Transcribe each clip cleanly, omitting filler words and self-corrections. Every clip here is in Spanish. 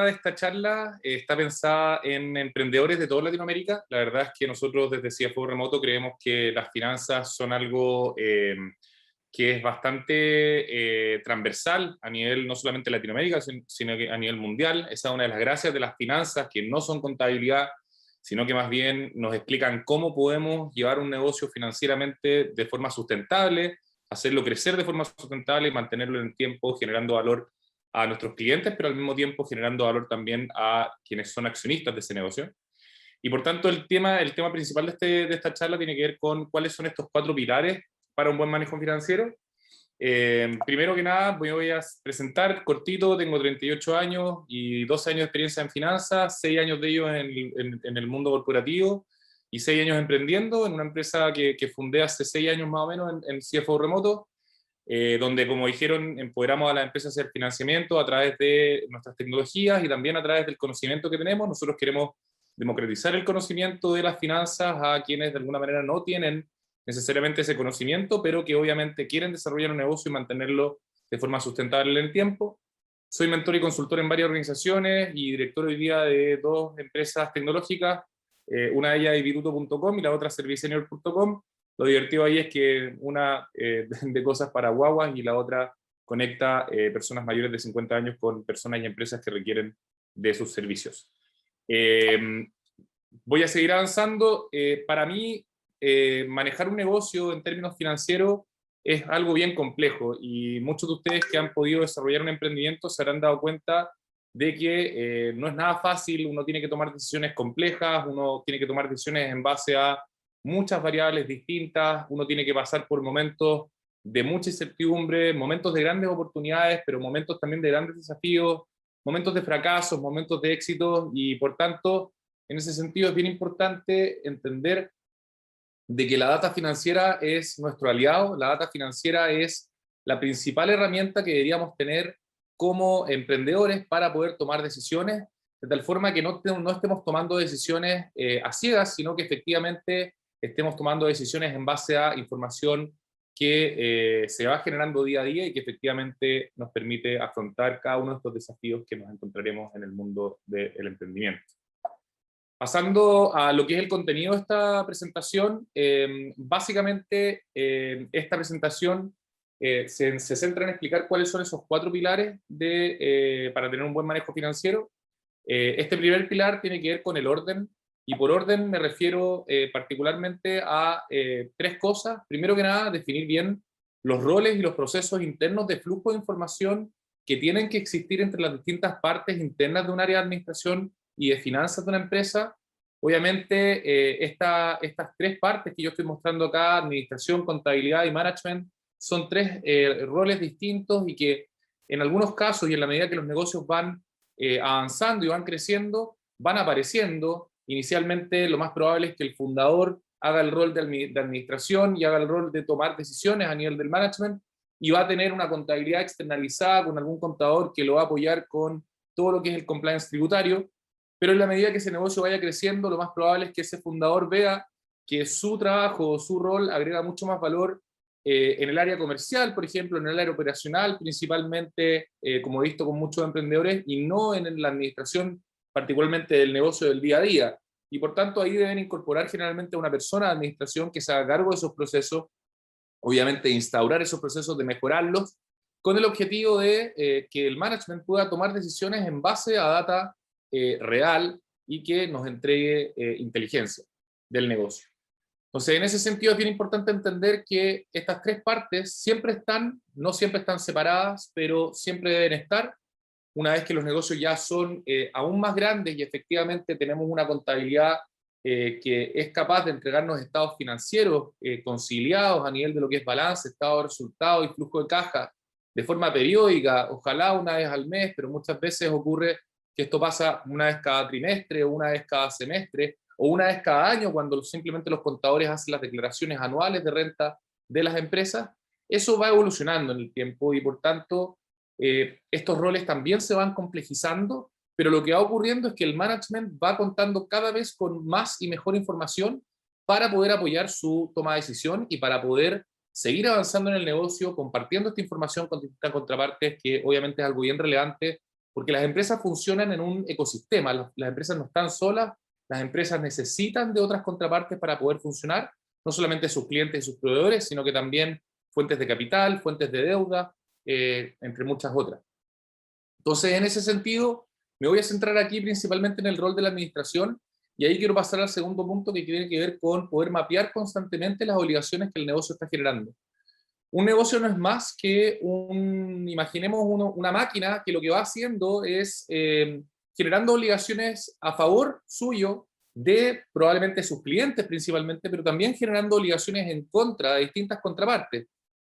de esta charla está pensada en emprendedores de toda Latinoamérica. La verdad es que nosotros desde CFO Remoto creemos que las finanzas son algo que es bastante transversal a nivel no solamente Latinoamérica, sino que a nivel mundial. Esa es una de las gracias de las finanzas, que no son contabilidad, sino que más bien nos explican cómo podemos llevar un negocio financieramente de forma sustentable, hacerlo crecer de forma sustentable y mantenerlo en el tiempo, generando valor a nuestros clientes, pero al mismo tiempo generando valor también a quienes son accionistas de ese negocio. Y por tanto el tema principal de esta charla tiene que ver con cuáles son estos 4 pilares para un buen manejo financiero. Primero que nada, voy a presentar cortito. Tengo 38 años y 12 años de experiencia en finanzas, 6 años de ellos en el mundo corporativo y 6 años emprendiendo en una empresa que fundé hace 6 años más o menos en CFO Remoto, donde, como dijeron, empoderamos a las empresas a hacer financiamiento a través de nuestras tecnologías y también a través del conocimiento que tenemos. Nosotros queremos democratizar el conocimiento de las finanzas a quienes de alguna manera no tienen necesariamente ese conocimiento, pero que obviamente quieren desarrollar un negocio y mantenerlo de forma sustentable en el tiempo. Soy mentor y consultor en varias organizaciones y director hoy día de 2 empresas tecnológicas, una de ellas es Viruto.com y la otra Servicenior.com. Lo divertido ahí es que una vende cosas para guaguas y la otra conecta personas mayores de 50 años con personas y empresas que requieren de sus servicios. Voy a seguir avanzando. Para mí, manejar un negocio en términos financieros es algo bien complejo y muchos de ustedes que han podido desarrollar un emprendimiento se habrán dado cuenta de que no es nada fácil. Uno tiene que tomar decisiones complejas, uno tiene que tomar decisiones en base a muchas variables distintas, uno tiene que pasar por momentos de mucha incertidumbre, momentos de grandes oportunidades, pero momentos también de grandes desafíos, momentos de fracasos, momentos de éxitos, y por tanto, en ese sentido es bien importante entender de que la data financiera es nuestro aliado. La data financiera es la principal herramienta que deberíamos tener como emprendedores para poder tomar decisiones, de tal forma que no estemos tomando decisiones a ciegas, sino que efectivamente estemos tomando decisiones en base a información que se va generando día a día y que efectivamente nos permite afrontar cada uno de estos desafíos que nos encontraremos en el mundo del emprendimiento. Pasando a lo que es el contenido de esta presentación, básicamente esta presentación se centra en explicar cuáles son esos 4 pilares para tener un buen manejo financiero. Este primer pilar tiene que ver con el orden, y por orden me refiero particularmente a 3 cosas. Primero que nada, definir bien los roles y los procesos internos de flujo de información que tienen que existir entre las distintas partes internas de un área de administración y de finanzas de una empresa. Obviamente, estas 3 partes que yo estoy mostrando acá, administración, contabilidad y management, son 3 roles distintos y que en algunos casos y en la medida que los negocios van avanzando y van creciendo, van apareciendo. Inicialmente, lo más probable es que el fundador haga el rol de administración y haga el rol de tomar decisiones a nivel del management, y va a tener una contabilidad externalizada con algún contador que lo va a apoyar con todo lo que es el compliance tributario. Pero en la medida que ese negocio vaya creciendo, lo más probable es que ese fundador vea que su trabajo o su rol agrega mucho más valor en el área comercial, por ejemplo, en el área operacional, principalmente, como he visto con muchos emprendedores, y no en la administración, particularmente del negocio del día a día. Y por tanto, ahí deben incorporar generalmente a una persona de administración que se haga cargo de esos procesos, obviamente instaurar esos procesos, de mejorarlos, con el objetivo de que el management pueda tomar decisiones en base a data real y que nos entregue inteligencia del negocio. Entonces, en ese sentido es bien importante entender que estas 3 partes siempre están, no siempre están separadas, pero siempre deben estar. Una vez que los negocios ya son aún más grandes y efectivamente tenemos una contabilidad que es capaz de entregarnos estados financieros conciliados a nivel de lo que es balance, estado de resultados y flujo de caja de forma periódica, ojalá una vez al mes, pero muchas veces ocurre que esto pasa una vez cada trimestre o una vez cada semestre o una vez cada año, cuando simplemente los contadores hacen las declaraciones anuales de renta de las empresas. Eso va evolucionando en el tiempo y por tanto estos roles también se van complejizando, pero lo que va ocurriendo es que el management va contando cada vez con más y mejor información para poder apoyar su toma de decisión y para poder seguir avanzando en el negocio, compartiendo esta información con distintas contrapartes, que obviamente es algo bien relevante porque las empresas funcionan en un ecosistema, las empresas no están solas, las empresas necesitan de otras contrapartes para poder funcionar, no solamente sus clientes y sus proveedores, sino que también fuentes de capital, fuentes de deuda, entre muchas otras. Entonces, en ese sentido, me voy a centrar aquí principalmente en el rol de la administración, y ahí quiero pasar al segundo punto que tiene que ver con poder mapear constantemente las obligaciones que el negocio está generando. Un negocio no es más que imaginemos una máquina que lo que va haciendo es generando obligaciones a favor suyo de probablemente sus clientes principalmente, pero también generando obligaciones en contra de distintas contrapartes,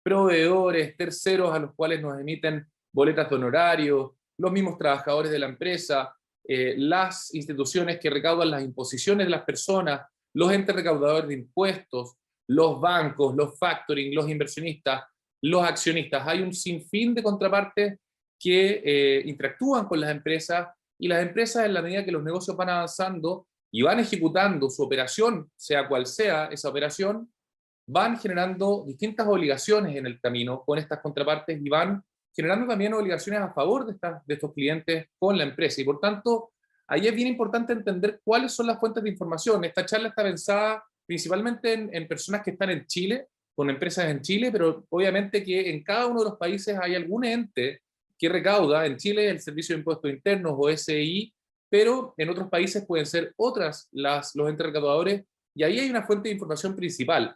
proveedores, terceros a los cuales nos emiten boletas de honorarios, los mismos trabajadores de la empresa, las instituciones que recaudan las imposiciones de las personas, los entes recaudadores de impuestos, los bancos, los factoring, los inversionistas, los accionistas. Hay un sinfín de contrapartes que interactúan con las empresas, y las empresas, en la medida que los negocios van avanzando y van ejecutando su operación, sea cual sea esa operación, van generando distintas obligaciones en el camino con estas contrapartes y van generando también obligaciones a favor de estos clientes con la empresa. Y por tanto, ahí es bien importante entender cuáles son las fuentes de información. Esta charla está pensada principalmente en personas que están en Chile, con empresas en Chile, pero obviamente que en cada uno de los países hay algún ente que recauda. En Chile el Servicio de Impuestos Internos o SI, pero en otros países pueden ser otras los entes recaudadores, y ahí hay una fuente de información principal.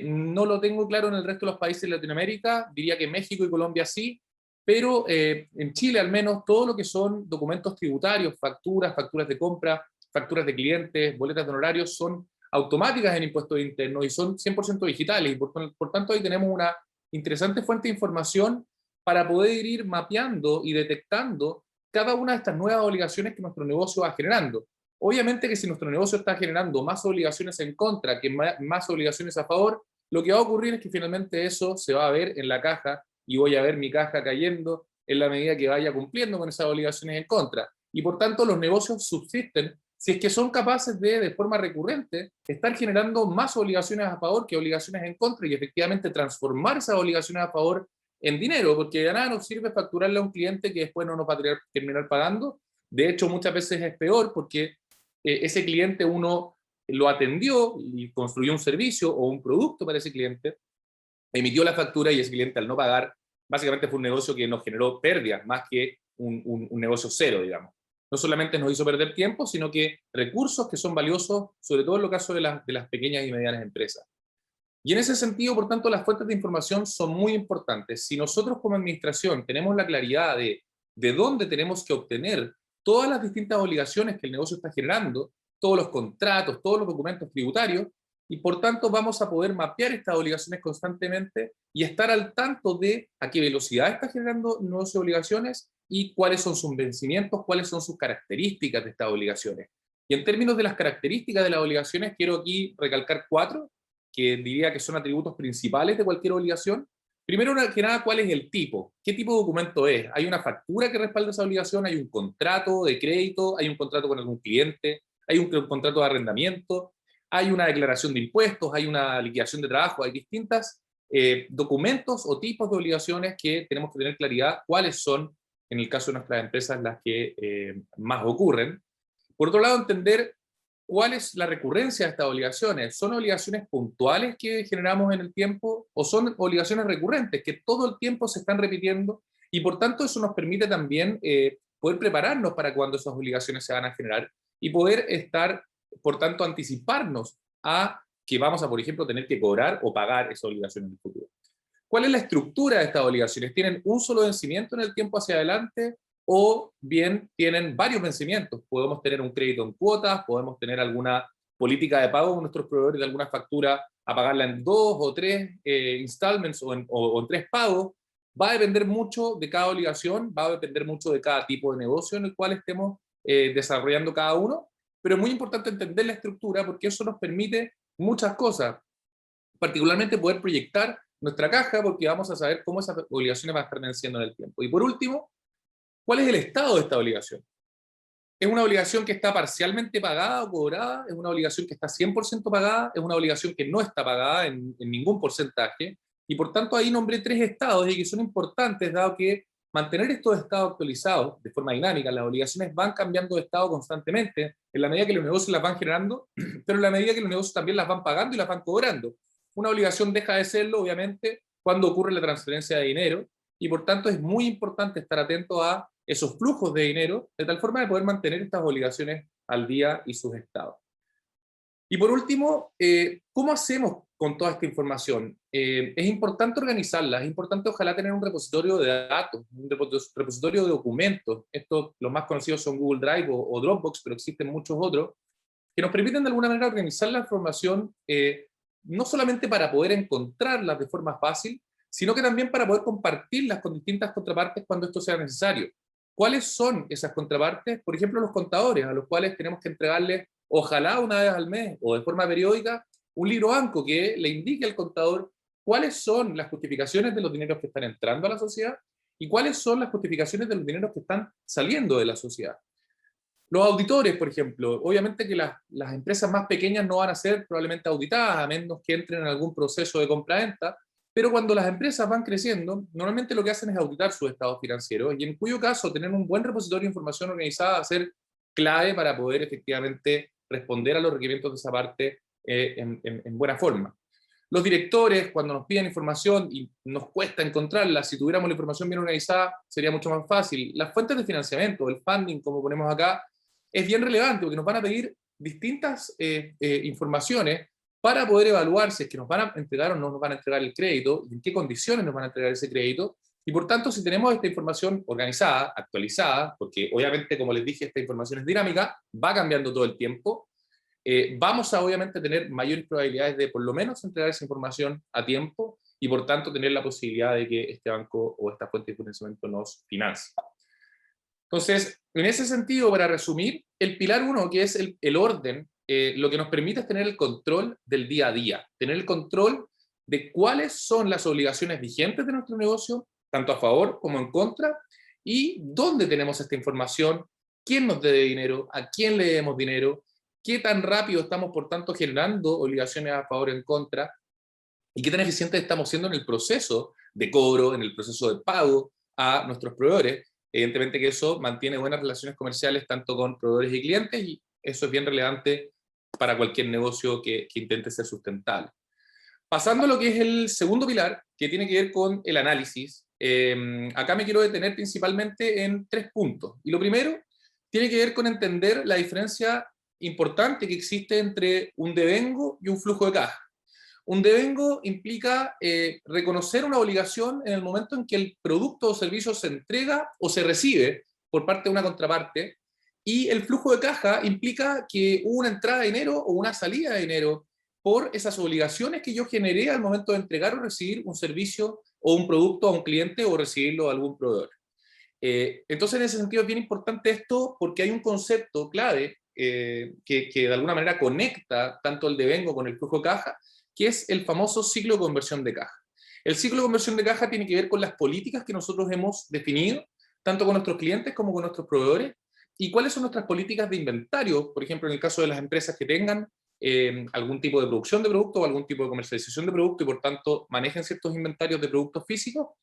No lo tengo claro en el resto de los países de Latinoamérica, diría que México y Colombia sí, pero en Chile al menos todo lo que son documentos tributarios, facturas de compra, facturas de clientes, boletas de honorarios, son automáticas en impuestos internos y son 100% digitales, y por tanto ahí tenemos una interesante fuente de información para poder ir mapeando y detectando cada una de estas nuevas obligaciones que nuestro negocio va generando. Obviamente que si nuestro negocio está generando más obligaciones en contra que más obligaciones a favor, lo que va a ocurrir es que finalmente eso se va a ver en la caja, y voy a ver mi caja cayendo en la medida que vaya cumpliendo con esas obligaciones en contra. Y por tanto los negocios subsisten si es que son capaces de forma recurrente, estar generando más obligaciones a favor que obligaciones en contra, y efectivamente transformar esas obligaciones a favor en dinero, porque de nada nos sirve facturarle a un cliente que después no nos va a terminar pagando. De hecho, muchas veces es peor, porque ese cliente uno lo atendió y construyó un servicio o un producto para ese cliente, emitió la factura, y ese cliente, al no pagar, básicamente fue un negocio que nos generó pérdidas más que un negocio cero, digamos. No solamente nos hizo perder tiempo, sino que recursos que son valiosos, sobre todo en el caso de las pequeñas y medianas empresas. Y en ese sentido, por tanto, las fuentes de información son muy importantes. Si nosotros como administración tenemos la claridad de dónde tenemos que obtener todas las distintas obligaciones que el negocio está generando, todos los contratos, todos los documentos tributarios, y por tanto vamos a poder mapear estas obligaciones constantemente y estar al tanto de a qué velocidad está generando nuevas obligaciones y cuáles son sus vencimientos, cuáles son sus características de estas obligaciones. Y en términos de las características de las obligaciones, quiero aquí recalcar 4, que diría que son atributos principales de cualquier obligación. Primero que nada, ¿cuál es el tipo? ¿Qué tipo de documento es? ¿Hay una factura que respalda esa obligación? ¿Hay un contrato de crédito? ¿Hay un contrato con algún cliente? ¿Hay un contrato de arrendamiento? ¿Hay una declaración de impuestos? ¿Hay una liquidación de trabajo? Hay distintos documentos o tipos de obligaciones que tenemos que tener claridad cuáles son, en el caso de nuestras empresas, las que más ocurren. Por otro lado, entender cuál es la recurrencia de estas obligaciones. ¿Son obligaciones puntuales que generamos en el tiempo, o son obligaciones recurrentes que todo el tiempo se están repitiendo? Y por tanto eso nos permite también poder prepararnos para cuando esas obligaciones se van a generar y poder estar, por tanto, anticiparnos a que vamos a, por ejemplo, tener que cobrar o pagar esa obligación en el futuro. ¿Cuál es la estructura de estas obligaciones? ¿Tienen un solo vencimiento en el tiempo hacia adelante, o bien tienen varios vencimientos? Podemos tener un crédito en cuotas, podemos tener alguna política de pago con nuestros proveedores de alguna factura a pagarla en 2 o 3 installments o en 3 pagos. Va a depender mucho de cada obligación, va a depender mucho de cada tipo de negocio en el cual estemos desarrollando cada uno, pero es muy importante entender la estructura, porque eso nos permite muchas cosas, particularmente poder proyectar nuestra caja, porque vamos a saber cómo esas obligaciones van a estar venciendo en el tiempo. Y por último, ¿cuál es el estado de esta obligación? ¿Es una obligación que está parcialmente pagada o cobrada? ¿Es una obligación que está 100% pagada? ¿Es una obligación que no está pagada en ningún porcentaje? Y por tanto ahí nombré 3 estados y que son importantes, dado que mantener estos estados actualizados de forma dinámica. Las obligaciones van cambiando de estado constantemente, en la medida que los negocios las van generando, pero en la medida que los negocios también las van pagando y las van cobrando. Una obligación deja de serlo, obviamente, cuando ocurre la transferencia de dinero, y por tanto es muy importante estar atento a esos flujos de dinero, de tal forma de poder mantener estas obligaciones al día y sus estados. Y por último, ¿cómo hacemos con toda esta información? Es importante organizarla, es importante ojalá tener un repositorio de datos, un repositorio de documentos. Estos, los más conocidos son Google Drive o Dropbox, pero existen muchos otros, que nos permiten de alguna manera organizar la información, no solamente para poder encontrarlas de forma fácil, sino que también para poder compartirlas con distintas contrapartes cuando esto sea necesario. ¿Cuáles son esas contrapartes? Por ejemplo, los contadores, a los cuales tenemos que entregarles, ojalá una vez al mes o de forma periódica, un libro blanco que le indique al contador cuáles son las justificaciones de los dineros que están entrando a la sociedad y cuáles son las justificaciones de los dineros que están saliendo de la sociedad. Los auditores, por ejemplo, obviamente que las empresas más pequeñas no van a ser probablemente auditadas, a menos que entren en algún proceso de compra-venta, pero cuando las empresas van creciendo, normalmente lo que hacen es auditar sus estados financieros, y en cuyo caso tener un buen repositorio de información organizada va a ser clave para poder efectivamente responder a los requerimientos de esa parte en buena forma. Los directores, cuando nos piden información y nos cuesta encontrarla, si tuviéramos la información bien organizada, sería mucho más fácil. Las fuentes de financiamiento, el funding, como ponemos acá, es bien relevante porque nos van a pedir distintas informaciones para poder evaluar si es que nos van a entregar o no nos van a entregar el crédito, y en qué condiciones nos van a entregar ese crédito. Y por tanto, si tenemos esta información organizada, actualizada, porque obviamente, como les dije, esta información es dinámica, va cambiando todo el tiempo, vamos a obviamente tener mayores probabilidades de por lo menos entregar esa información a tiempo y por tanto tener la posibilidad de que este banco o esta fuente de financiamiento nos financie. Entonces, en ese sentido, para resumir, el pilar 1, que es el orden, lo que nos permite es tener el control del día a día, tener el control de cuáles son las obligaciones vigentes de nuestro negocio, tanto a favor como en contra, y dónde tenemos esta información, quién nos debe dinero, a quién le debemos dinero, qué tan rápido estamos, por tanto, generando obligaciones a favor o en contra, y qué tan eficientes estamos siendo en el proceso de cobro, en el proceso de pago a nuestros proveedores. Evidentemente que eso mantiene buenas relaciones comerciales tanto con proveedores y clientes, y eso es bien relevante para cualquier negocio que intente ser sustentable. Pasando a lo que es el segundo pilar, que tiene que ver con el análisis, acá me quiero detener principalmente en 3 puntos. Y lo primero tiene que ver con entender la diferencia importante que existe entre un devengo y un flujo de caja. Un devengo implica reconocer una obligación en el momento en que el producto o servicio se entrega o se recibe por parte de una contraparte, y el flujo de caja implica que hubo una entrada de dinero o una salida de dinero por esas obligaciones que yo generé al momento de entregar o recibir un servicio o un producto a un cliente o recibirlo a algún proveedor. Entonces, en ese sentido es bien importante esto porque hay un concepto clave que de alguna manera conecta tanto el devengo con el flujo de caja, que es el famoso ciclo de conversión de caja. El ciclo de conversión de caja tiene que ver con las políticas que nosotros hemos definido, tanto con nuestros clientes como con nuestros proveedores, y cuáles son nuestras políticas de inventario, por ejemplo, en el caso de las empresas que tengan algún tipo de producción de producto o algún tipo de comercialización de producto y por tanto manejen ciertos inventarios de productos físicos.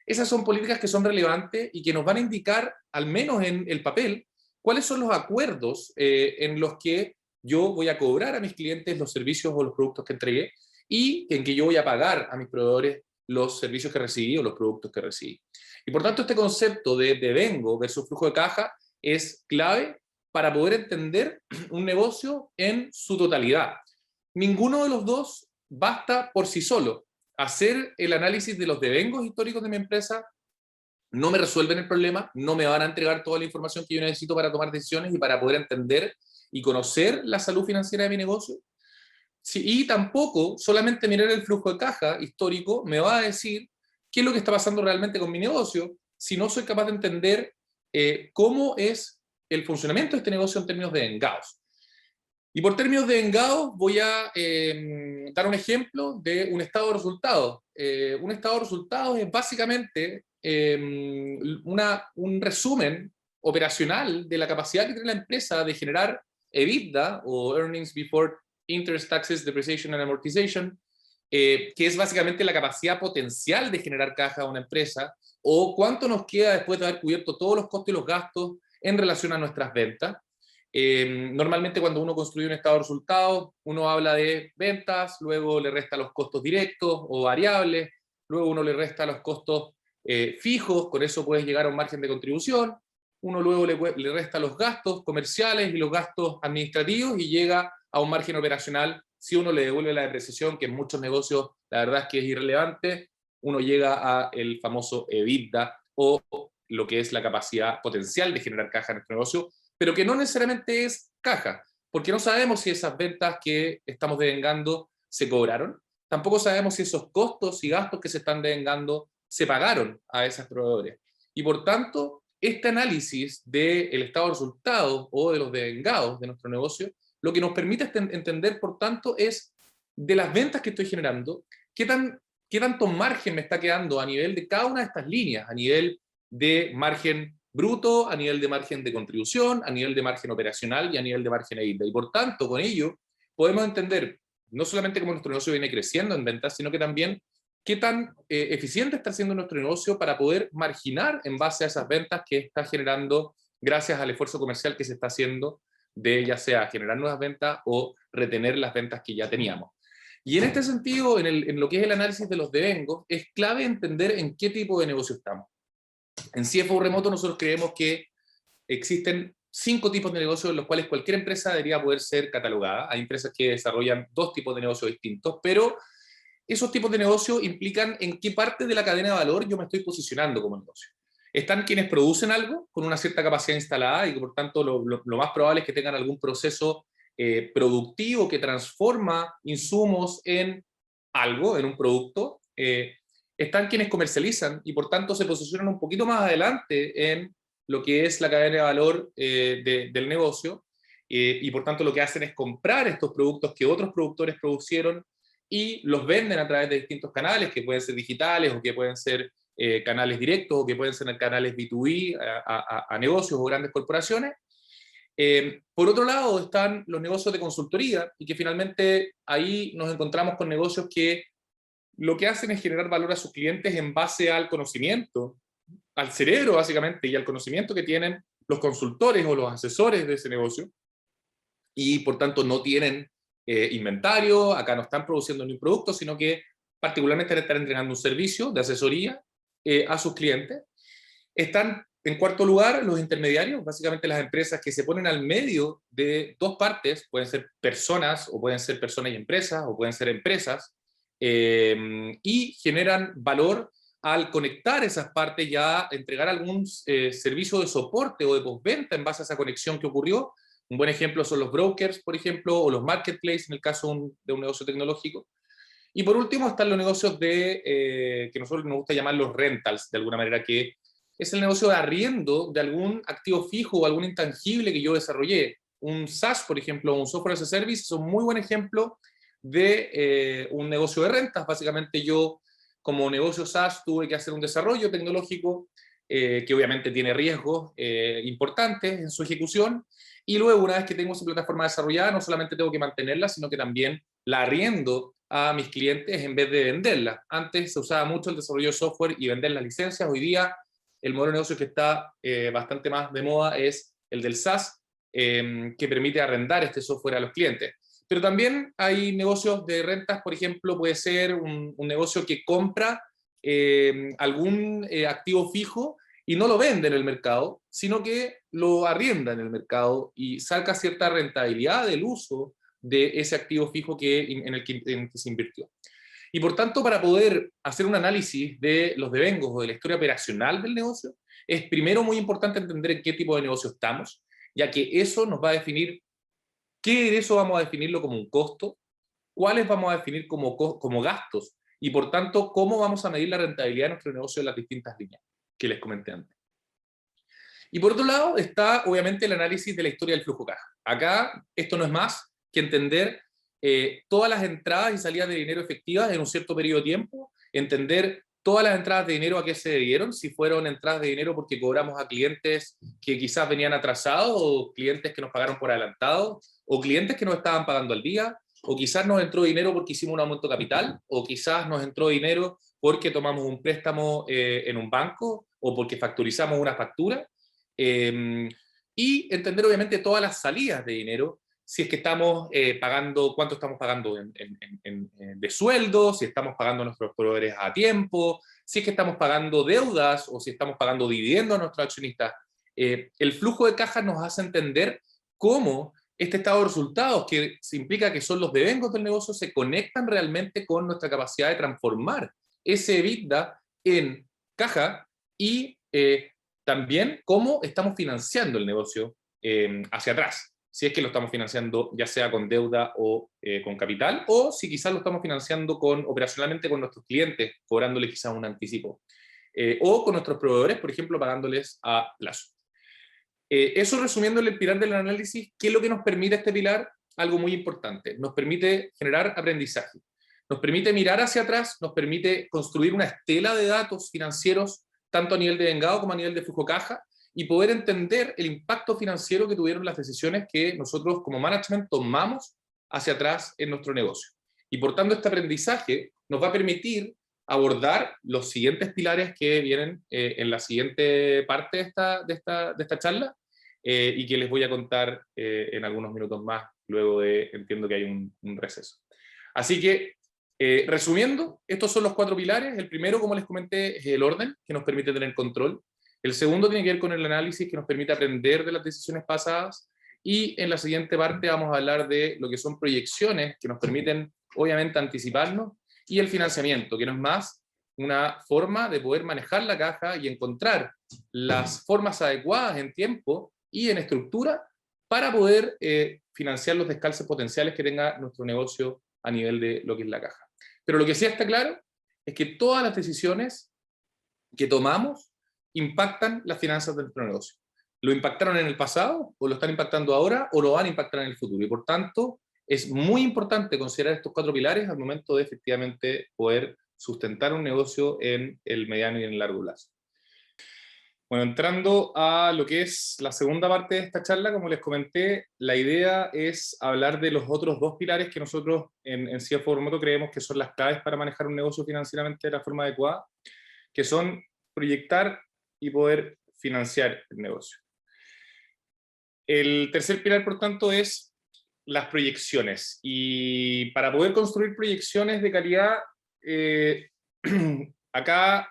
Esas son políticas que son relevantes y que nos van a indicar, al menos en el papel, cuáles son los acuerdos en los que yo voy a cobrar a mis clientes los servicios o los productos que entregué, y en que yo voy a pagar a mis proveedores los servicios que recibí o los productos que recibí. Y por tanto, este concepto de devengo versus flujo de caja es clave para poder entender un negocio en su totalidad. Ninguno de los dos basta por sí solo. Hacer el análisis de los devengos históricos de mi empresa no me resuelven el problema, no me van a entregar toda la información que yo necesito para tomar decisiones y para poder entender y conocer la salud financiera de mi negocio. Sí, y tampoco solamente mirar el flujo de caja histórico me va a decir qué es lo que está pasando realmente con mi negocio, si no soy capaz de entender cómo es el funcionamiento de este negocio en términos de vengados. Y por términos de vengados voy a dar un ejemplo de un estado de resultados. Un estado de resultados es básicamente un resumen operacional de la capacidad que tiene la empresa de generar EBITDA, o Earnings Before Interest, Taxes, Depreciation and Amortization, que es básicamente la capacidad potencial de generar caja a una empresa, o cuánto nos queda después de haber cubierto todos los costos y los gastos en relación a nuestras ventas. Normalmente cuando uno construye un estado de resultados, uno habla de ventas, luego le resta los costos directos o variables, luego uno le resta los costos fijos, con eso puedes llegar a un margen de contribución, uno luego le resta los gastos comerciales y los gastos administrativos y llega a un margen operacional. Si uno le devuelve la depreciación, que en muchos negocios la verdad es que es irrelevante, uno llega a el famoso EBITDA, o lo que es la capacidad potencial de generar caja en nuestro negocio, pero que no necesariamente es caja, porque no sabemos si esas ventas que estamos devengando se cobraron, tampoco sabemos si esos costos y gastos que se están devengando se pagaron a esos proveedores. Y por tanto, este análisis del estado de resultados o de los devengados de nuestro negocio, lo que nos permite entender, por tanto, es de las ventas que estoy generando, qué tanto margen me está quedando a nivel de cada una de estas líneas, a nivel de margen bruto, a nivel de margen de contribución, a nivel de margen operacional y a nivel de margen EBITDA. Y por tanto, con ello, podemos entender no solamente cómo nuestro negocio viene creciendo en ventas, sino que también qué tan eficiente está siendo nuestro negocio para poder marginar en base a esas ventas que está generando gracias al esfuerzo comercial que se está haciendo de ya sea generar nuevas ventas o retener las ventas que ya teníamos. Y en este sentido, en lo que es el análisis de los devengos, es clave entender en qué tipo de negocio estamos. En CFO Remoto nosotros creemos que existen 5 tipos de negocios en los cuales cualquier empresa debería poder ser catalogada. Hay empresas que desarrollan 2 tipos de negocios distintos, pero esos tipos de negocios implican en qué parte de la cadena de valor yo me estoy posicionando como negocio. Están quienes producen algo con una cierta capacidad instalada y que por tanto lo más probable es que tengan algún proceso productivo que transforma insumos en algo, en un producto. Están quienes comercializan y por tanto se posicionan un poquito más adelante en lo que es la cadena de valor del negocio, y por tanto lo que hacen es comprar estos productos que otros productores producieron y los venden a través de distintos canales, que pueden ser digitales o que pueden ser canales directos o que pueden ser canales B2B a negocios o grandes corporaciones. Por otro lado están los negocios de consultoría y que finalmente ahí nos encontramos con negocios que lo que hacen es generar valor a sus clientes en base al conocimiento, al cerebro básicamente y al conocimiento que tienen los consultores o los asesores de ese negocio, y por tanto no tienen inventario, acá no están produciendo ni un producto, sino que particularmente están entregando un servicio de asesoría a sus clientes. Están, en cuarto lugar, los intermediarios, básicamente las empresas que se ponen al medio de 2 partes, pueden ser personas, o pueden ser personas y empresas, o pueden ser empresas, y generan valor al conectar esas partes y a entregar algún servicio de soporte o de postventa en base a esa conexión que ocurrió. Un buen ejemplo son los brokers, por ejemplo, o los marketplaces en el caso de un negocio tecnológico. Y por último están los negocios que nosotros nos gusta llamar los rentals, de alguna manera, que es el negocio de arriendo de algún activo fijo o algún intangible que yo desarrollé. Un SaaS, por ejemplo, un software as a service, es un muy buen ejemplo de un negocio de rentas. Básicamente yo, como negocio SaaS, tuve que hacer un desarrollo tecnológico que obviamente tiene riesgos importantes en su ejecución, y luego, una vez que tengo esa plataforma desarrollada, no solamente tengo que mantenerla, sino que también la arriendo a mis clientes en vez de venderla. Antes se usaba mucho el desarrollo de software y vender las licencias. Hoy día el modelo de negocio que está bastante más de moda es el del SaaS, que permite arrendar este software a los clientes. Pero también hay negocios de rentas, por ejemplo, puede ser un negocio que compra algún activo fijo y no lo vende en el mercado, sino que lo arrienda en el mercado y saca cierta rentabilidad del uso de ese activo fijo en el que se invirtió. Y por tanto, para poder hacer un análisis de los devengos o de la historia operacional del negocio, es primero muy importante entender en qué tipo de negocio estamos, ya que eso nos va a definir qué de eso vamos a definirlo como un costo, cuáles vamos a definir como gastos, y por tanto, cómo vamos a medir la rentabilidad de nuestro negocio en las distintas líneas que les comenté antes. Y por otro lado está obviamente el análisis de la historia del flujo caja. Acá esto no es más que entender todas las entradas y salidas de dinero efectivas en un cierto periodo de tiempo, entender todas las entradas de dinero a qué se debieron, si fueron entradas de dinero porque cobramos a clientes que quizás venían atrasados, o clientes que nos pagaron por adelantado, o clientes que nos estaban pagando al día, o quizás nos entró dinero porque hicimos un aumento de capital, o quizás nos entró dinero porque tomamos un préstamo en un banco, o porque factorizamos una factura, y entender obviamente todas las salidas de dinero, si es que estamos pagando, cuánto estamos pagando de sueldo, si estamos pagando a nuestros proveedores a tiempo, si es que estamos pagando deudas o si estamos pagando dividendos a nuestros accionistas. El flujo de caja nos hace entender cómo este estado de resultados, que se implica que son los devengos del negocio, se conectan realmente con nuestra capacidad de transformar ese EBITDA en caja y también cómo estamos financiando el negocio hacia atrás. Si es que lo estamos financiando ya sea con deuda o con capital, o si quizás lo estamos financiando operacionalmente con nuestros clientes, cobrándoles quizás un anticipo. O con nuestros proveedores, por ejemplo, pagándoles a plazo. Eso resumiéndole el pilar del análisis, ¿qué es lo que nos permite este pilar? Algo muy importante, nos permite generar aprendizaje, nos permite mirar hacia atrás, nos permite construir una estela de datos financieros, tanto a nivel de vengado como a nivel de flujo caja, y poder entender el impacto financiero que tuvieron las decisiones que nosotros como management tomamos hacia atrás en nuestro negocio. Y por tanto este aprendizaje nos va a permitir abordar los siguientes pilares que vienen en la siguiente parte de esta charla, y que les voy a contar en algunos minutos más, luego entiendo que hay un receso. Así que, resumiendo, estos son los 4 pilares. El primero, como les comenté, es el orden, que nos permite tener control. El segundo tiene que ver con el análisis, que nos permite aprender de las decisiones pasadas. Y en la siguiente parte vamos a hablar de lo que son proyecciones, que nos permiten, obviamente, anticiparnos. Y el financiamiento, que no es más una forma de poder manejar la caja y encontrar las formas adecuadas en tiempo y en estructura para poder financiar los descalces potenciales que tenga nuestro negocio a nivel de lo que es la caja. Pero lo que sí está claro es que todas las decisiones que tomamos impactan las finanzas de nuestro negocio. ¿Lo impactaron en el pasado, o lo están impactando ahora, o lo van a impactar en el futuro? Y por tanto, es muy importante considerar estos 4 pilares al momento de efectivamente poder sustentar un negocio en el mediano y en el largo plazo. Bueno, entrando a lo que es la segunda parte de esta charla, como les comenté, la idea es hablar de los otros 2 pilares que nosotros en CFO Remoto creemos que son las claves para manejar un negocio financieramente de la forma adecuada, que son proyectar y poder financiar el negocio. El tercer pilar, por tanto, es las proyecciones. Y para poder construir proyecciones de calidad, acá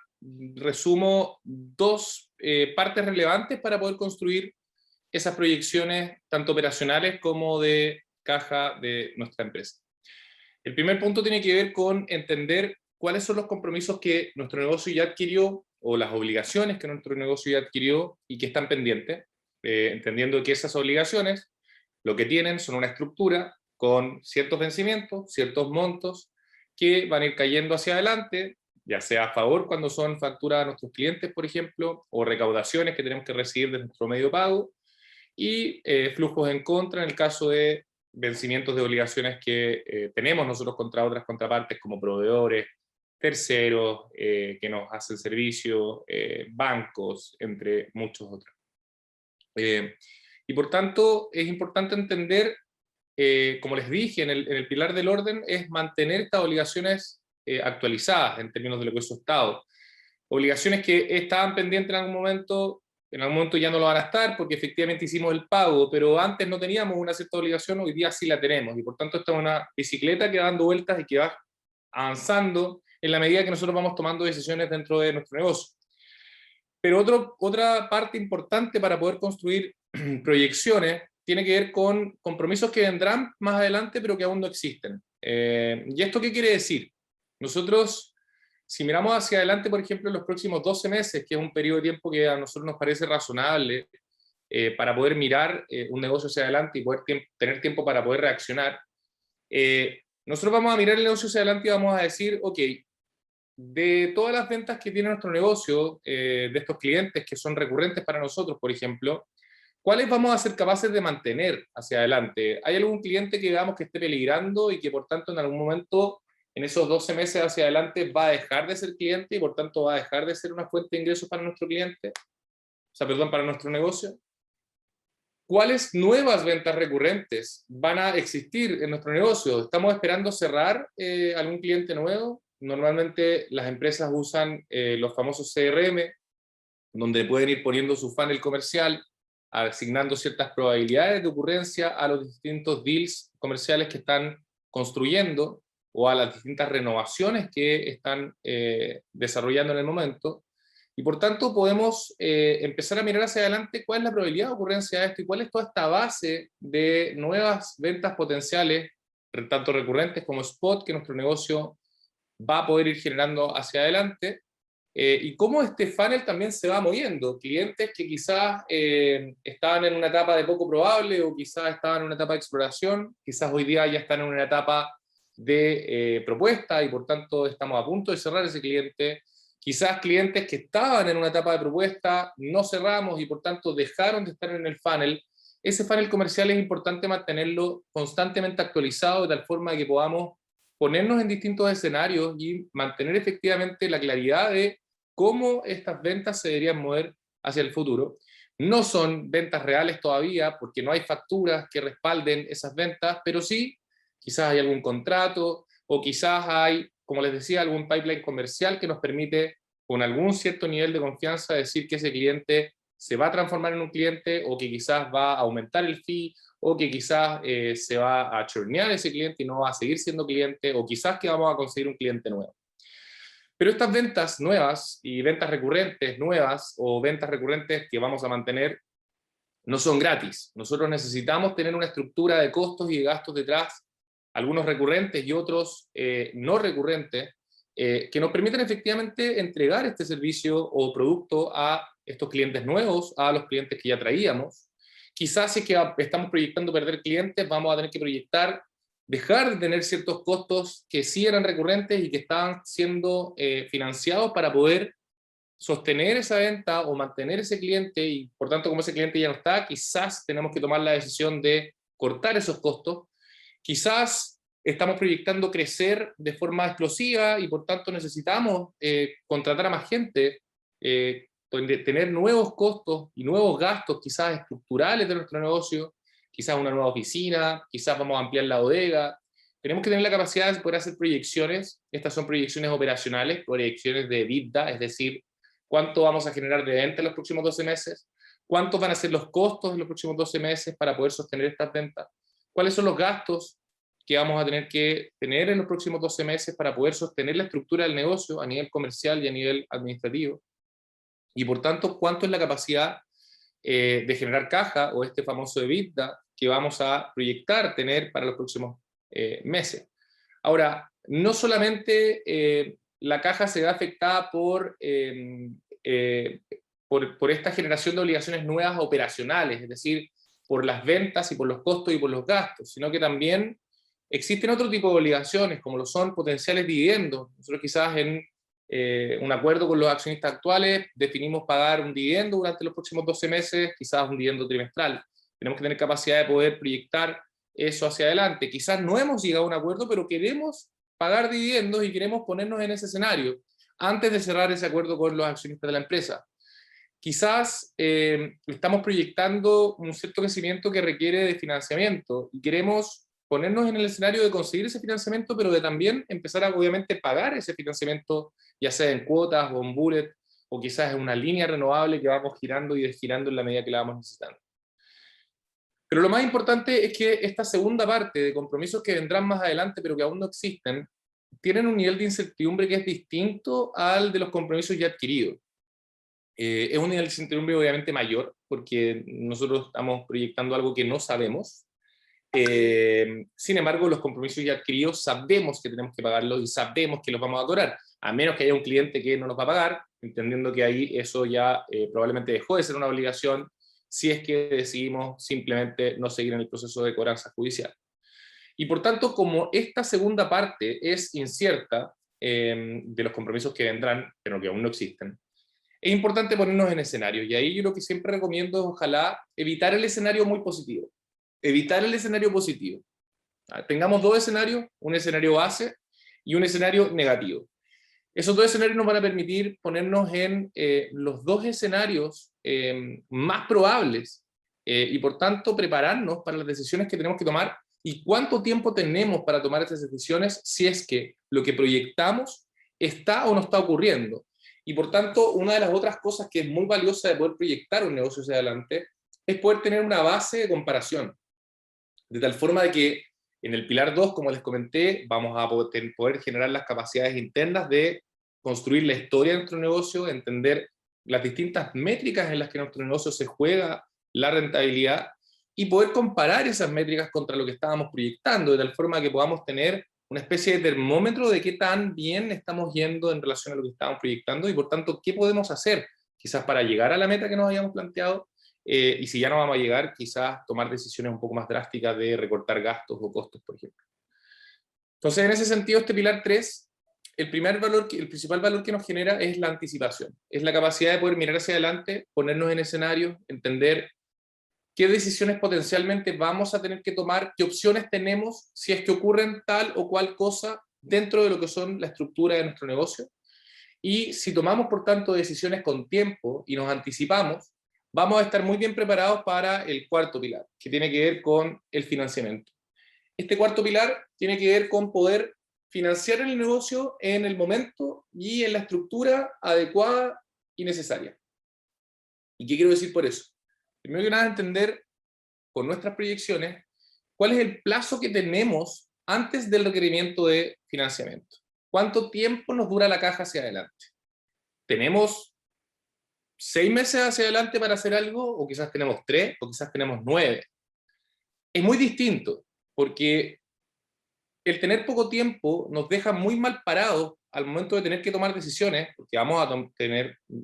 resumo 2 partes relevantes para poder construir esas proyecciones, tanto operacionales como de caja de nuestra empresa. El primer punto tiene que ver con entender cuáles son los compromisos que nuestro negocio ya adquirió, o las obligaciones que nuestro negocio ya adquirió y que están pendientes, entendiendo que esas obligaciones lo que tienen son una estructura con ciertos vencimientos, ciertos montos que van a ir cayendo hacia adelante, ya sea a favor cuando son facturas a nuestros clientes, por ejemplo, o recaudaciones que tenemos que recibir de nuestro medio pago, y flujos en contra en el caso de vencimientos de obligaciones que tenemos nosotros contra otras contrapartes como proveedores, terceros que nos hacen servicio, bancos, entre muchos otros. Y por tanto es importante entender, como les dije, en el pilar del orden es mantener estas obligaciones actualizadas en términos de lo que es su estado. Obligaciones que estaban pendientes en algún momento ya no lo van a estar porque efectivamente hicimos el pago, pero antes no teníamos una cierta obligación, hoy día sí la tenemos, y por tanto esta es una bicicleta que va dando vueltas y que va avanzando en la medida que nosotros vamos tomando decisiones dentro de nuestro negocio. Pero otra parte importante para poder construir proyecciones tiene que ver con compromisos que vendrán más adelante, pero que aún no existen. ¿Y esto qué quiere decir? Nosotros, si miramos hacia adelante, por ejemplo, en los próximos 12 meses, que es un periodo de tiempo que a nosotros nos parece razonable para poder mirar un negocio hacia adelante y poder tener tiempo para poder reaccionar, nosotros vamos a mirar el negocio hacia adelante y vamos a decir, ok, de todas las ventas que tiene nuestro negocio, de estos clientes que son recurrentes para nosotros, por ejemplo, ¿cuáles vamos a ser capaces de mantener hacia adelante? ¿Hay algún cliente que veamos que esté peligrando y que por tanto en algún momento, en esos 12 meses hacia adelante, va a dejar de ser cliente y por tanto va a dejar de ser una fuente de ingresos para nuestro cliente? O sea, perdón, para nuestro negocio. ¿Cuáles nuevas ventas recurrentes van a existir en nuestro negocio? ¿Estamos esperando cerrar algún cliente nuevo? Normalmente las empresas usan los famosos CRM, donde pueden ir poniendo su funnel comercial, asignando ciertas probabilidades de ocurrencia a los distintos deals comerciales que están construyendo o a las distintas renovaciones que están desarrollando en el momento. Y por tanto podemos empezar a mirar hacia adelante cuál es la probabilidad de ocurrencia de esto y cuál es toda esta base de nuevas ventas potenciales, tanto recurrentes como spot, que nuestro negocio va a poder ir generando hacia adelante. Y cómo este funnel también se va moviendo. Clientes que quizás estaban en una etapa de poco probable o quizás estaban en una etapa de exploración, quizás hoy día ya están en una etapa de propuesta y por tanto estamos a punto de cerrar ese cliente. Quizás clientes que estaban en una etapa de propuesta, no cerramos y por tanto dejaron de estar en el funnel. Ese funnel comercial es importante mantenerlo constantemente actualizado de tal forma que podamos ponernos en distintos escenarios y mantener efectivamente la claridad de cómo estas ventas se deberían mover hacia el futuro. No son ventas reales todavía porque no hay facturas que respalden esas ventas, pero sí, quizás hay algún contrato o quizás hay, como les decía, algún pipeline comercial que nos permite con algún cierto nivel de confianza decir que ese cliente se va a transformar en un cliente o que quizás va a aumentar el fee o que quizás se va a churnear ese cliente y no va a seguir siendo cliente o quizás que vamos a conseguir un cliente nuevo. Pero estas ventas nuevas y ventas recurrentes nuevas o ventas recurrentes que vamos a mantener no son gratis. Nosotros necesitamos tener una estructura de costos y de gastos detrás, algunos recurrentes y otros no recurrentes, que nos permiten efectivamente entregar este servicio o producto a estos clientes nuevos, a los clientes que ya traíamos. Quizás si es que estamos proyectando perder clientes, vamos a tener que proyectar dejar de tener ciertos costos que sí eran recurrentes y que estaban siendo financiados para poder sostener esa venta o mantener ese cliente y por tanto como ese cliente ya no está, quizás tenemos que tomar la decisión de cortar esos costos. Quizás estamos proyectando crecer de forma explosiva y por tanto necesitamos contratar a más gente, tener nuevos costos y nuevos gastos quizás estructurales de nuestro negocio, quizás una nueva oficina, quizás vamos a ampliar la bodega. Tenemos que tener la capacidad de poder hacer proyecciones. Estas son proyecciones operacionales, proyecciones de EBITDA, es decir, cuánto vamos a generar de venta en los próximos 12 meses, cuántos van a ser los costos en los próximos 12 meses para poder sostener estas ventas, cuáles son los gastos que vamos a tener que tener en los próximos 12 meses para poder sostener la estructura del negocio a nivel comercial y a nivel administrativo, y por tanto, cuánto es la capacidad de generar caja o este famoso EBITDA que vamos a proyectar tener para los próximos meses. Ahora, no solamente la caja se ve afectada por esta generación de obligaciones nuevas operacionales, es decir, por las ventas y por los costos y por los gastos, sino que también existen otro tipo de obligaciones, como lo son potenciales dividendos. Nosotros quizás en un acuerdo con los accionistas actuales definimos pagar un dividendo durante los próximos 12 meses, quizás un dividendo trimestral. Tenemos que tener capacidad de poder proyectar eso hacia adelante. Quizás no hemos llegado a un acuerdo, pero queremos pagar dividendos y queremos ponernos en ese escenario antes de cerrar ese acuerdo con los accionistas de la empresa. Quizás estamos proyectando un cierto crecimiento que requiere de financiamiento y queremos ponernos en el escenario de conseguir ese financiamiento, pero de también empezar a obviamente pagar ese financiamiento, ya sea en cuotas o en bullet, o quizás en una línea renovable que vamos girando y desgirando en la medida que la vamos necesitando. Pero lo más importante es que esta segunda parte de compromisos que vendrán más adelante, pero que aún no existen, tienen un nivel de incertidumbre que es distinto al de los compromisos ya adquiridos. Es un nivel de incertidumbre obviamente mayor, porque nosotros estamos proyectando algo que no sabemos. Sin embargo, los compromisos ya adquiridos sabemos que tenemos que pagarlos y sabemos que los vamos a cobrar, a menos que haya un cliente que no nos va a pagar, entendiendo que ahí eso ya probablemente dejó de ser una obligación si es que decidimos simplemente no seguir en el proceso de cobranza judicial. Y por tanto, como esta segunda parte es incierta de los compromisos que vendrán, pero que aún no existen, es importante ponernos en escenario, y ahí yo lo que siempre recomiendo es ojalá evitar el escenario muy positivo. Evitar el escenario positivo. Tengamos dos escenarios, un escenario base y un escenario negativo. Esos dos escenarios nos van a permitir ponernos en los dos escenarios más probables y por tanto prepararnos para las decisiones que tenemos que tomar y cuánto tiempo tenemos para tomar esas decisiones si es que lo que proyectamos está o no está ocurriendo. Y por tanto, una de las otras cosas que es muy valiosa de poder proyectar un negocio hacia adelante es poder tener una base de comparación, de tal forma de que en el pilar 2, como les comenté, vamos a poder generar las capacidades internas de construir la historia de nuestro negocio, entender las distintas métricas en las que nuestro negocio se juega la rentabilidad y poder comparar esas métricas contra lo que estábamos proyectando, de tal forma que podamos tener una especie de termómetro de qué tan bien estamos yendo en relación a lo que estábamos proyectando y por tanto qué podemos hacer quizás para llegar a la meta que nos habíamos planteado, y si ya no vamos a llegar, quizás tomar decisiones un poco más drásticas de recortar gastos o costos, por ejemplo. Entonces, en ese sentido, este pilar 3, el principal valor que nos genera es la anticipación, es la capacidad de poder mirar hacia adelante, ponernos en escenarios, entender qué decisiones potencialmente vamos a tener que tomar, qué opciones tenemos si es que ocurren tal o cual cosa dentro de lo que son la estructura de nuestro negocio. Y si tomamos, por tanto, decisiones con tiempo y nos anticipamos, vamos a estar muy bien preparados para el cuarto pilar, que tiene que ver con el financiamiento. Este cuarto pilar tiene que ver con poder financiar el negocio en el momento y en la estructura adecuada y necesaria. ¿Y qué quiero decir por eso? Primero que nada, entender con nuestras proyecciones cuál es el plazo que tenemos antes del requerimiento de financiamiento. ¿Cuánto tiempo nos dura la caja hacia adelante? ¿Tenemos 6 meses hacia adelante para hacer algo? ¿O quizás tenemos 3? ¿O quizás tenemos 9? Es muy distinto, porque el tener poco tiempo nos deja muy mal parados al momento de tener que tomar decisiones, porque vamos a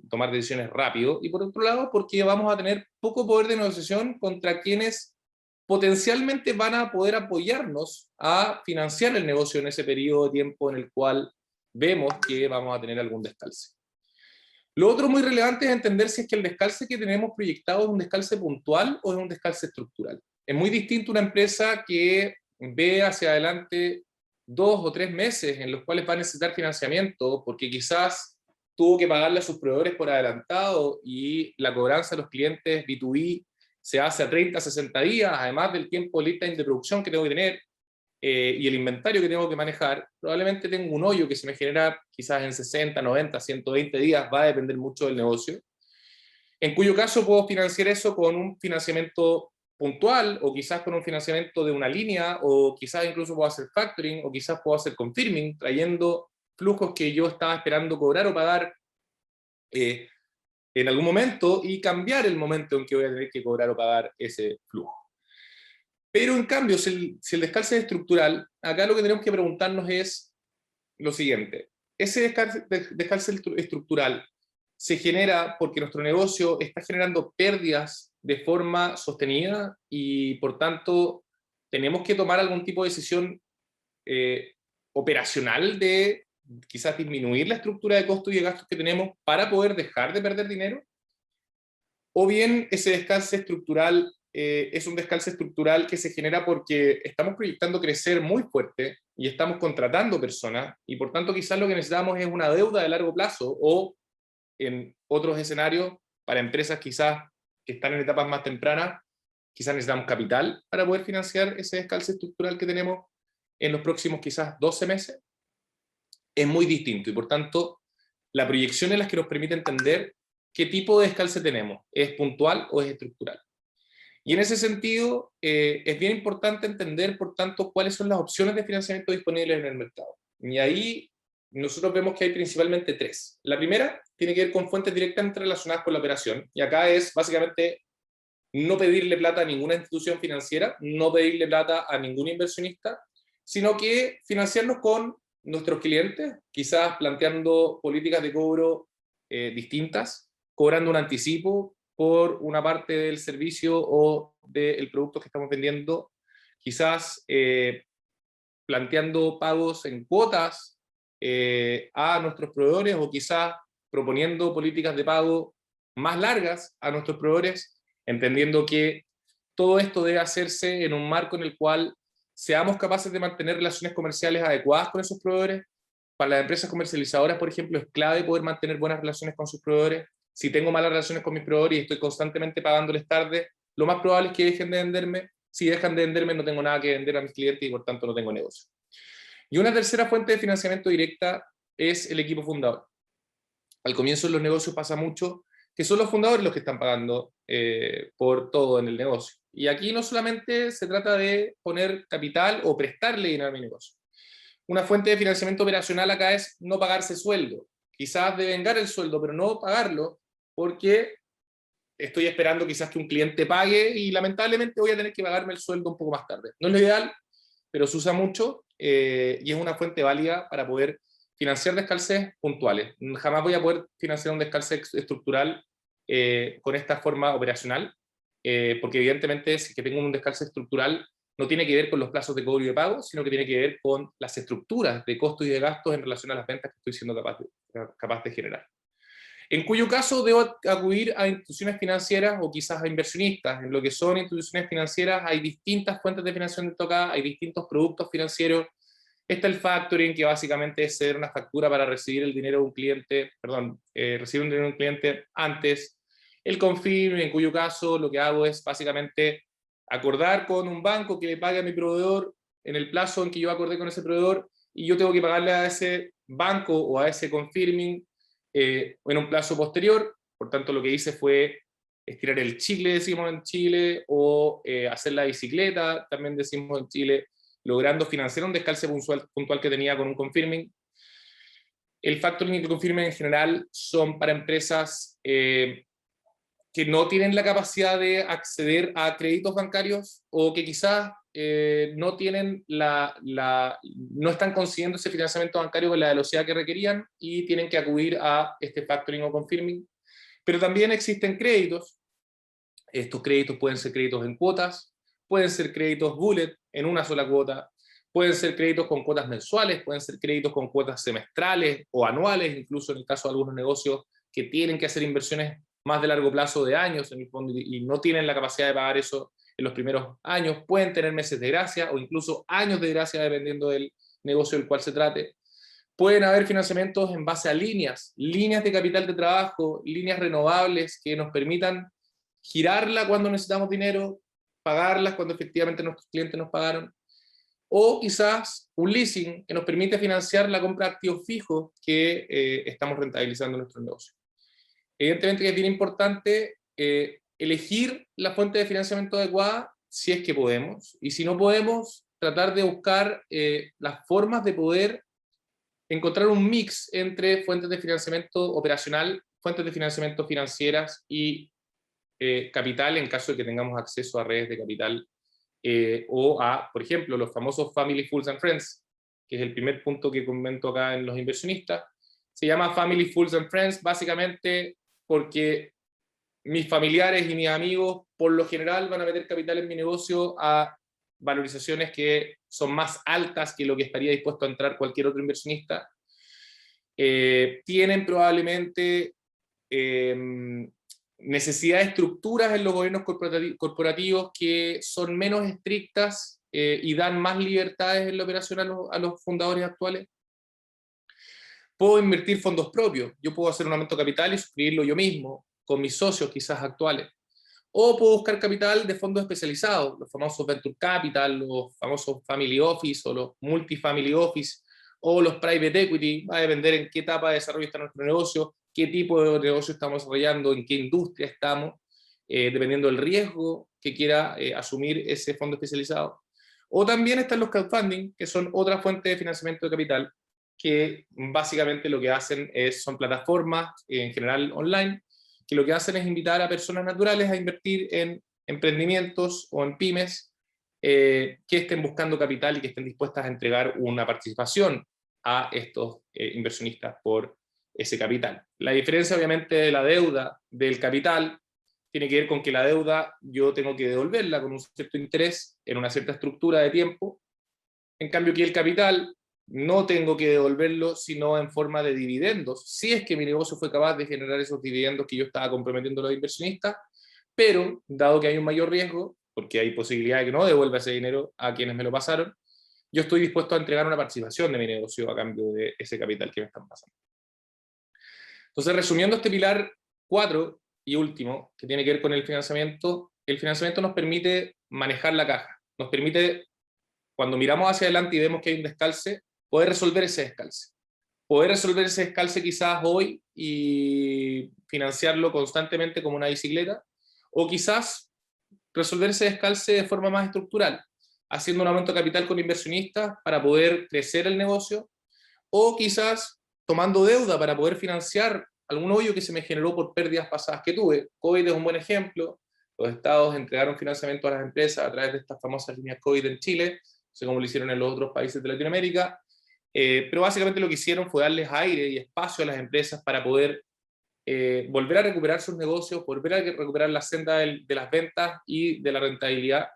tomar decisiones rápido, y por otro lado, porque vamos a tener poco poder de negociación contra quienes potencialmente van a poder apoyarnos a financiar el negocio en ese periodo de tiempo en el cual vemos que vamos a tener algún descalce. Lo otro muy relevante es entender si es que el descalce que tenemos proyectado es un descalce puntual o es un descalce estructural. Es muy distinto una empresa que ve hacia adelante 2 o 3 meses en los cuales va a necesitar financiamiento porque quizás tuvo que pagarle a sus proveedores por adelantado y la cobranza a los clientes B2B se hace a 30, 60 días, además del tiempo lead time de producción que tengo que tener, y el inventario que tengo que manejar, probablemente tengo un hoyo que se me genera quizás en 60, 90, 120 días, va a depender mucho del negocio, en cuyo caso puedo financiar eso con un financiamiento puntual, o quizás con un financiamiento de una línea, o quizás incluso puedo hacer factoring, o quizás puedo hacer confirming, trayendo flujos que yo estaba esperando cobrar o pagar en algún momento, y cambiar el momento en que voy a tener que cobrar o pagar ese flujo. Pero en cambio, si el descalce es estructural, acá lo que tenemos que preguntarnos es lo siguiente. Ese descalce estructural se genera porque nuestro negocio está generando pérdidas de forma sostenida y por tanto tenemos que tomar algún tipo de decisión operacional de quizás disminuir la estructura de costos y de gastos que tenemos para poder dejar de perder dinero. O bien ese descalce estructural es un descalce estructural que se genera porque estamos proyectando crecer muy fuerte y estamos contratando personas y por tanto quizás lo que necesitamos es una deuda de largo plazo, o en otros escenarios para empresas quizás que están en etapas más tempranas, quizás necesitamos capital para poder financiar ese descalce estructural que tenemos en los próximos quizás 12 meses. Es muy distinto y por tanto la proyección es la que nos permite entender qué tipo de descalce tenemos, ¿es puntual o es estructural? Y en ese sentido, es bien importante entender, por tanto, cuáles son las opciones de financiamiento disponibles en el mercado. Y ahí nosotros vemos que hay principalmente 3. La primera tiene que ver con fuentes directamente relacionadas con la operación, y acá es básicamente no pedirle plata a ninguna institución financiera, no pedirle plata a ningún inversionista, sino que financiarnos con nuestros clientes, quizás planteando políticas de cobro distintas, cobrando un anticipo por una parte del servicio o del producto que estamos vendiendo, quizás planteando pagos en cuotas a nuestros proveedores, o quizás proponiendo políticas de pago más largas a nuestros proveedores, entendiendo que todo esto debe hacerse en un marco en el cual seamos capaces de mantener relaciones comerciales adecuadas con esos proveedores. Para las empresas comercializadoras, por ejemplo, es clave poder mantener buenas relaciones con sus proveedores. Si tengo malas relaciones con mis proveedores y estoy constantemente pagándoles tarde, lo más probable es que dejen de venderme. Si dejan de venderme, no tengo nada que vender a mis clientes y por tanto no tengo negocio. Y una tercera fuente de financiamiento directa es el equipo fundador. Al comienzo de los negocios pasa mucho que son los fundadores los que están pagando por todo en el negocio. Y aquí no solamente se trata de poner capital o prestarle dinero a mi negocio. Una fuente de financiamiento operacional acá es no pagarse sueldo. Quizás devengar el sueldo, pero no pagarlo porque estoy esperando quizás que un cliente pague y lamentablemente voy a tener que pagarme el sueldo un poco más tarde. No es lo ideal, pero se usa mucho y es una fuente válida para poder financiar descalces puntuales. Jamás voy a poder financiar un descalce estructural con esta forma operacional, porque evidentemente si que tengo un descalce estructural no tiene que ver con los plazos de cobro y de pago, sino que tiene que ver con las estructuras de costos y de gastos en relación a las ventas que estoy siendo capaz de generar. En cuyo caso debo acudir a instituciones financieras o quizás a inversionistas. En lo que son instituciones financieras hay distintas fuentes de financiamiento acá, hay distintos productos financieros. Está el factoring, que básicamente es ceder una factura para recibir el dinero de un cliente, recibir un dinero de un cliente antes. El confirm, en cuyo caso lo que hago es básicamente acordar con un banco que le pague a mi proveedor en el plazo en que yo acordé con ese proveedor y yo tengo que pagarle a ese banco o a ese confirming en un plazo posterior. Por tanto, lo que hice fue estirar el chicle, decimos en Chile, o hacer la bicicleta, también decimos en Chile, logrando financiar un descalce puntual que tenía con un confirming. El factoring y el confirming en general son para empresas que no tienen la capacidad de acceder a créditos bancarios o que quizás no tienen no están consiguiendo ese financiamiento bancario con la velocidad que requerían y tienen que acudir a este factoring o confirming. Pero también existen créditos. Estos créditos pueden ser créditos en cuotas, pueden ser créditos bullet en una sola cuota, pueden ser créditos con cuotas mensuales, pueden ser créditos con cuotas semestrales o anuales, incluso en el caso de algunos negocios que tienen que hacer inversiones más de largo plazo de años en el fondo y no tienen la capacidad de pagar eso en los primeros años, pueden tener meses de gracia o incluso años de gracia dependiendo del negocio del cual se trate. Pueden haber financiamientos en base a líneas de capital de trabajo, líneas renovables que nos permitan girarla cuando necesitamos dinero, pagarlas cuando efectivamente nuestros clientes nos pagaron, o quizás un leasing que nos permite financiar la compra de activos fijos que estamos rentabilizando en nuestro negocio. Evidentemente que es bien importante elegir la fuente de financiamiento adecuada si es que podemos, y si no podemos, tratar de buscar las formas de poder encontrar un mix entre fuentes de financiamiento operacional, fuentes de financiamiento financieras y capital en caso de que tengamos acceso a redes de capital o a, por ejemplo, los famosos Family, Fools and Friends, que es el primer punto que comento acá en los inversionistas. Se llama Family, Fools and Friends básicamente porque mis familiares y mis amigos por lo general van a meter capital en mi negocio a valorizaciones que son más altas que lo que estaría dispuesto a entrar cualquier otro inversionista. Tienen probablemente necesidad de estructuras en los gobiernos corporativos que son menos estrictas y dan más libertades en la operación a los fundadores actuales. Puedo invertir fondos propios, yo puedo hacer un aumento de capital y suscribirlo yo mismo, con mis socios quizás actuales. O puedo buscar capital de fondos especializados, los famosos Venture Capital, los famosos Family Office o los Multifamily Office o los Private Equity. Va a depender en qué etapa de desarrollo está nuestro negocio, qué tipo de negocio estamos desarrollando, en qué industria estamos, dependiendo del riesgo que quiera asumir ese fondo especializado. O también están los crowdfunding, que son otra fuente de financiamiento de capital, que básicamente lo que hacen son plataformas, en general online, que lo que hacen es invitar a personas naturales a invertir en emprendimientos o en pymes que estén buscando capital y que estén dispuestas a entregar una participación a estos inversionistas por ese capital. La diferencia obviamente de la deuda del capital tiene que ver con que la deuda yo tengo que devolverla con un cierto interés en una cierta estructura de tiempo, en cambio que el capital no tengo que devolverlo sino en forma de dividendos, si es que mi negocio fue capaz de generar esos dividendos que yo estaba comprometiendo a los inversionistas, pero dado que hay un mayor riesgo, porque hay posibilidad de que no devuelva ese dinero a quienes me lo pasaron, yo estoy dispuesto a entregar una participación de mi negocio a cambio de ese capital que me están pasando. Entonces, resumiendo este pilar 4 y último, que tiene que ver con el financiamiento, el financiamiento nos permite manejar la caja, nos permite, cuando miramos hacia adelante y vemos que hay un descalce, poder resolver ese descalce. Poder resolver ese descalce quizás hoy y financiarlo constantemente como una bicicleta, o quizás resolver ese descalce de forma más estructural, haciendo un aumento de capital con inversionistas para poder crecer el negocio, o quizás tomando deuda para poder financiar algún hoyo que se me generó por pérdidas pasadas que tuve. COVID es un buen ejemplo. Los estados entregaron financiamiento a las empresas a través de estas famosas líneas COVID en Chile, no sé cómo lo hicieron en los otros países de Latinoamérica, pero básicamente lo que hicieron fue darles aire y espacio a las empresas para poder volver a recuperar sus negocios, volver a recuperar la senda de las ventas y de la rentabilidad,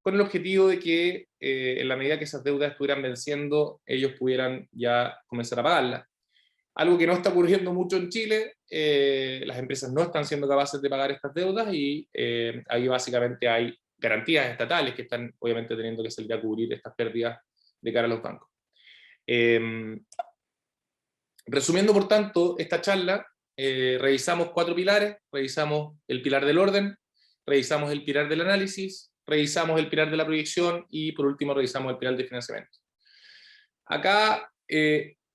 con el objetivo de que en la medida que esas deudas estuvieran venciendo, ellos pudieran ya comenzar a pagarlas. Algo que no está ocurriendo mucho en Chile, las empresas no están siendo capaces de pagar estas deudas y ahí básicamente hay garantías estatales que están obviamente teniendo que salir a cubrir estas pérdidas de cara a los bancos. Resumiendo, por tanto, esta charla, revisamos 4 pilares, revisamos el pilar del orden, revisamos el pilar del análisis, revisamos el pilar de la proyección y por último revisamos el pilar de financiamiento. Acá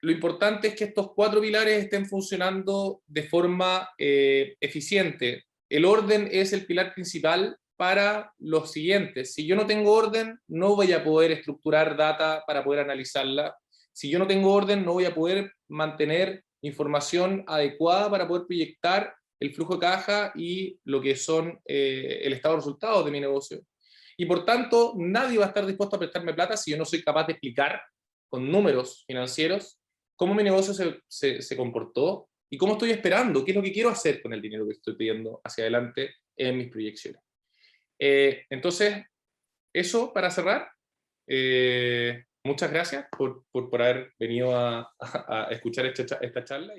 lo importante es que estos 4 pilares estén funcionando de forma eficiente. El orden es el pilar principal para los siguientes. Si yo no tengo orden, no voy a poder estructurar data para poder analizarla. Si yo no tengo orden, no voy a poder mantener información adecuada para poder proyectar el flujo de caja y lo que son el estado de resultados de mi negocio. Y por tanto, nadie va a estar dispuesto a prestarme plata si yo no soy capaz de explicar con números financieros cómo mi negocio se comportó y cómo estoy esperando, qué es lo que quiero hacer con el dinero que estoy pidiendo hacia adelante en mis proyecciones. Entonces, eso para cerrar. Muchas gracias por haber venido a escuchar esta charla.